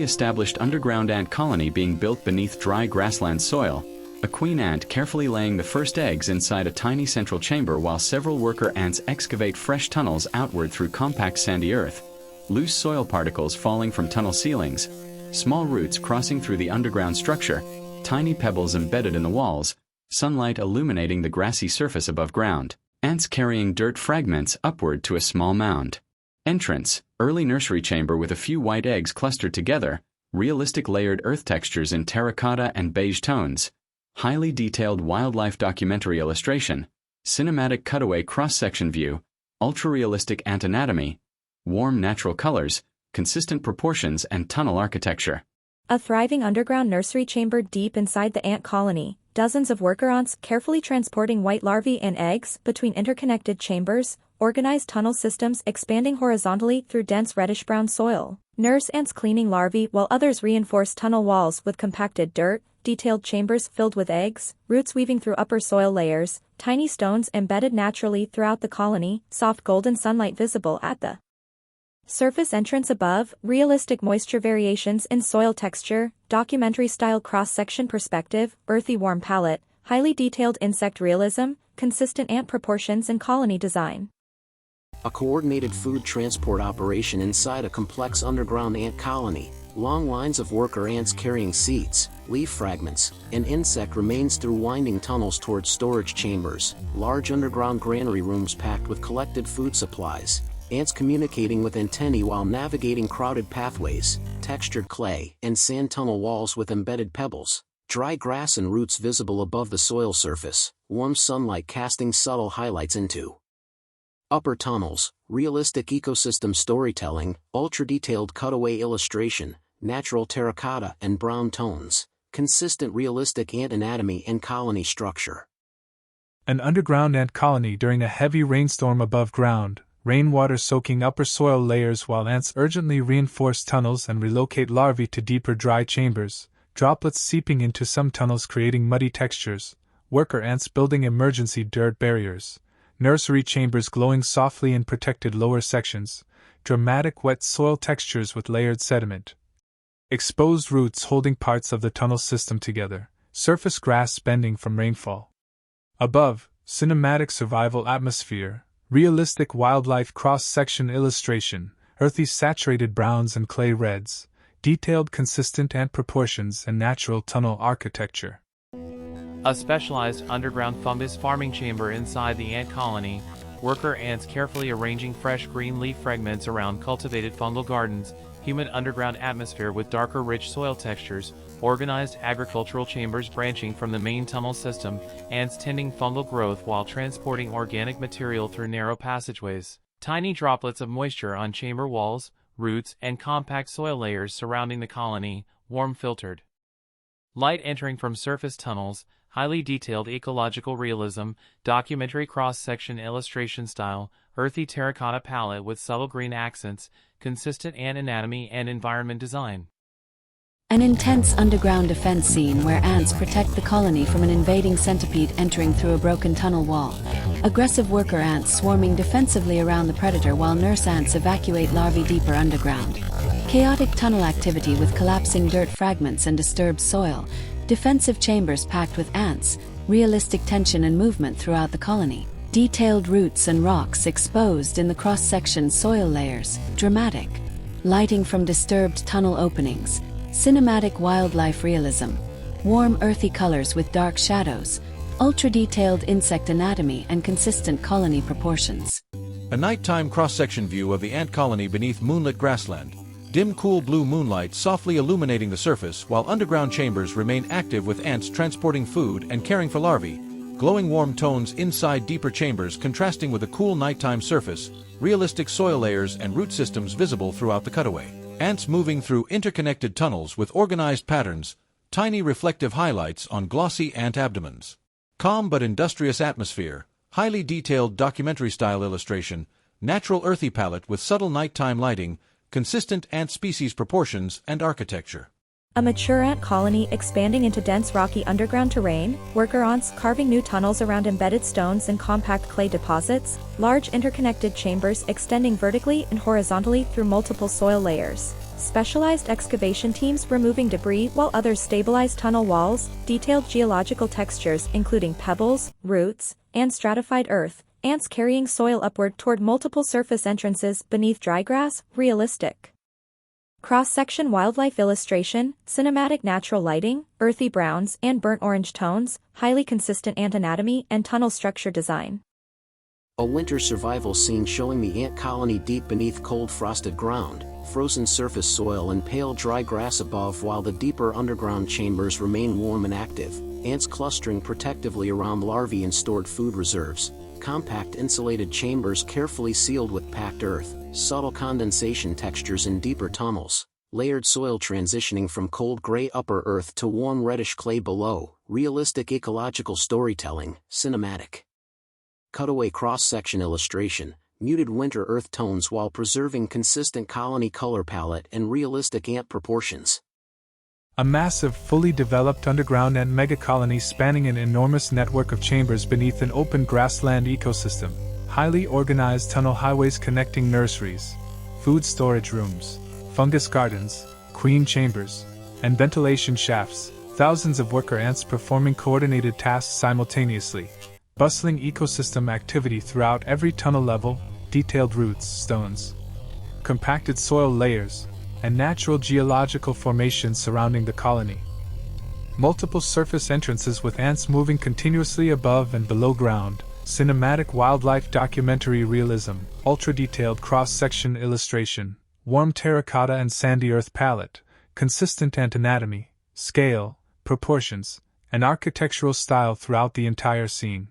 newly established underground ant colony being built beneath dry grassland soil, a queen ant carefully laying the first eggs inside a tiny central chamber while several worker ants excavate fresh tunnels outward through compact sandy earth, loose soil particles falling from tunnel ceilings, small roots crossing through the underground structure, tiny pebbles embedded in the walls, sunlight illuminating the grassy surface above ground, ants carrying dirt fragments upward to a small mound. Entrance, early nursery chamber with a few white eggs clustered together, realistic layered earth textures in terracotta and beige tones, highly detailed wildlife documentary illustration, cinematic cutaway cross-section view, ultra-realistic ant anatomy, warm natural colors, consistent proportions and tunnel architecture. A thriving underground nursery chamber deep inside the ant colony, dozens of worker ants carefully transporting white larvae and eggs between interconnected chambers, organized tunnel systems expanding horizontally through dense reddish-brown soil, nurse ants cleaning larvae while others reinforce tunnel walls with compacted dirt, detailed chambers filled with eggs, roots weaving through upper soil layers, tiny stones embedded naturally throughout the colony, soft golden sunlight visible at the surface entrance above, realistic moisture variations in soil texture, documentary-style cross-section perspective, earthy warm palette, highly detailed insect realism, consistent ant proportions and colony design. A coordinated food transport operation inside a complex underground ant colony, long lines of worker ants carrying seeds, leaf fragments, and insect remains through winding tunnels towards storage chambers, large underground granary rooms packed with collected food supplies, ants communicating with antennae while navigating crowded pathways, textured clay and sand tunnel walls with embedded pebbles, dry grass and roots visible above the soil surface, warm sunlight casting subtle highlights into upper tunnels, realistic ecosystem storytelling, ultra-detailed cutaway illustration, natural terracotta and brown tones, consistent realistic ant anatomy and colony structure. An underground ant colony during a heavy rainstorm above ground, rainwater soaking upper soil layers while ants urgently reinforce tunnels and relocate larvae to deeper dry chambers, droplets seeping into some tunnels creating muddy textures, worker ants building emergency dirt barriers, nursery chambers glowing softly in protected lower sections, dramatic wet soil textures with layered sediment, exposed roots holding parts of the tunnel system together, surface grass bending from rainfall. Above, cinematic survival atmosphere, realistic wildlife cross-section illustration, earthy saturated browns and clay reds, detailed consistent ant proportions and natural tunnel architecture. A specialized underground fungus farming chamber inside the ant colony, worker ants carefully arranging fresh green leaf fragments around cultivated fungal gardens, humid underground atmosphere with darker rich soil textures, organized agricultural chambers branching from the main tunnel system, ants tending fungal growth while transporting organic material through narrow passageways, tiny droplets of moisture on chamber walls, roots, and compact soil layers surrounding the colony, warm filtered light entering from surface tunnels, highly detailed ecological realism, documentary cross-section illustration style, earthy terracotta palette with subtle green accents, consistent ant anatomy and environment design. An intense underground defense scene where ants protect the colony from an invading centipede entering through a broken tunnel wall. Aggressive worker ants swarming defensively around the predator while nurse ants evacuate larvae deeper underground. Chaotic tunnel activity with collapsing dirt fragments and disturbed soil. Defensive chambers packed with ants, realistic tension and movement throughout the colony. Detailed roots and rocks exposed in the cross-section soil layers. Dramatic lighting from disturbed tunnel openings. Cinematic wildlife realism. Warm earthy colors with dark shadows. Ultra-detailed insect anatomy and consistent colony proportions. A nighttime cross-section view of the ant colony beneath moonlit grassland. Dim cool blue moonlight softly illuminating the surface while underground chambers remain active with ants transporting food and caring for larvae. Glowing warm tones inside deeper chambers contrasting with the cool nighttime surface, realistic soil layers and root systems visible throughout the cutaway. Ants moving through interconnected tunnels with organized patterns, tiny reflective highlights on glossy ant abdomens. Calm but industrious atmosphere, highly detailed documentary-style illustration, natural earthy palette with subtle nighttime lighting, consistent ant species proportions and architecture. A mature ant colony expanding into dense rocky underground terrain, worker ants carving new tunnels around embedded stones and compact clay deposits, large interconnected chambers extending vertically and horizontally through multiple soil layers, specialized excavation teams removing debris while others stabilize tunnel walls, detailed geological textures including pebbles, roots, and stratified earth, ants carrying soil upward toward multiple surface entrances beneath dry grass, realistic. Cross-section wildlife illustration, cinematic natural lighting, earthy browns and burnt orange tones, highly consistent ant anatomy and tunnel structure design. A winter survival scene showing the ant colony deep beneath cold frosted ground, frozen surface soil and pale dry grass above while the deeper underground chambers remain warm and active, ants clustering protectively around larvae and stored food reserves, compact insulated chambers carefully sealed with packed earth, subtle condensation textures in deeper tunnels, layered soil transitioning from cold gray upper earth to warm reddish clay below, realistic ecological storytelling, cinematic. Cutaway cross-section illustration, muted winter earth tones while preserving consistent colony color palette and realistic ant proportions. A massive, fully developed underground ant megacolony spanning an enormous network of chambers beneath an open grassland ecosystem. Highly organized tunnel highways connecting nurseries, food storage rooms, fungus gardens, queen chambers, and ventilation shafts. Thousands of worker ants performing coordinated tasks simultaneously. Bustling ecosystem activity throughout every tunnel level, detailed roots, stones, compacted soil layers, and natural geological formations surrounding the colony. Multiple surface entrances with ants moving continuously above and below ground, cinematic wildlife documentary realism, ultra-detailed cross-section illustration, warm terracotta and sandy earth palette, consistent ant anatomy, scale, proportions, and architectural style throughout the entire scene.